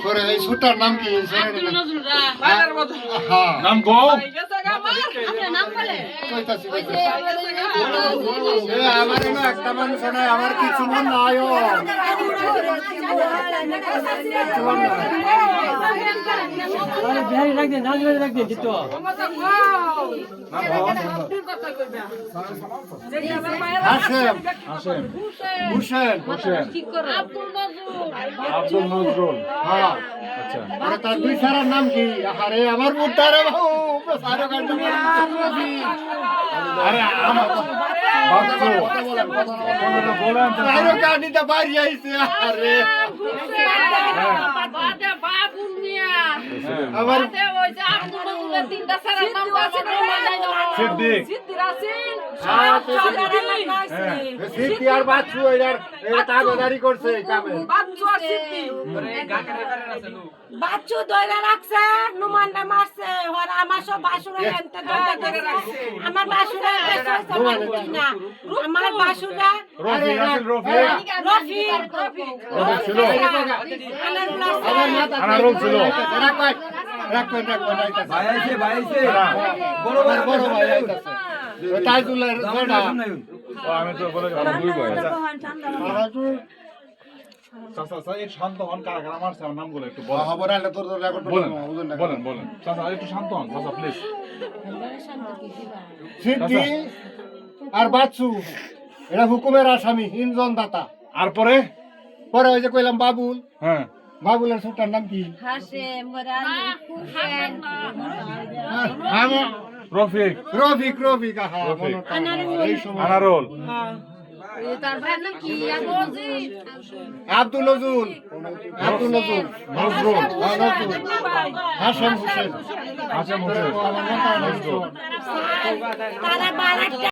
পরে এই সুটার নাম কি? আব্দুল নজরুল রা হ্যাঁ নাম গো আপনার নাম বলে কইতাছি ওই যে আমার না একটা মানুষ নাই আমার কিছু মন নাই ও আরে বিহারি রাখ দে নাচ রাখ দে দিত হাসেম হাসেম হুসেন হোসেন ঠিক করে আব্দুল নজরুল আব্দুল নজরুল হ্যাঁ আচ্ছা আরে তার দুই সারার নাম কি? আরে আমার মুদ্দারে বাবু সারা কাটতে আরে আমার বাচ্চু বলেন তো সারা কাটিতে বাড়ি আইছে আরে বাদে বাবুল মিয়া আমার বাদে ওই যে আব্দুল নজরুলের তিনটা সারা নাম আছে সিদ্দিক সিদ্দিক আছেন হ্যাঁ সিটি আর বাচ্চু এর তাবেদারি করছে এই কামে বাচ্চু আর সিদ্দিক বাচ্চু দইরা রাখছে নুমানটা মারছে ওর আমার সব বাসুরা এনতে ধরে রাখছে আমার বাসুরা না আমার বাসুরা রফিক আছেন রফিক রফিক ছিল আমার মাথা আনারুল ছিল রাখ ভাই আইছে বড় ভাই আইতাছে তাইজুলের জড়া ও আমি তো বলে গেলাম দুই ভাই তাইজুল চাচা চাচা এক শান্ত হন কারা কারা মারছে আমার নামগুলো একটু বলেন খবর আলে তোর রেকর্ড বলেন বলেন বলেন চাচা একটু শান্ত হন চাচা প্লিজ সিদ্ধি আর বাচ্চু এটা হুকুমের আসামি ইনজন দাতা আর পরে পরে ওই যে কইলাম বাবুল হ্যাঁ বাবুলের ছোটার নাম কি? হাসেম হুসেন রফিক রফিক আহা রফিক। এই সময় আনারুল তার ভাইয়ের নাম কি মজিদ আব্দুল নজরুল নজরুল হাসেম হুসেন হাসেম হোসেন আমার মাথা নষ্ট নজরুল তারা বারাটা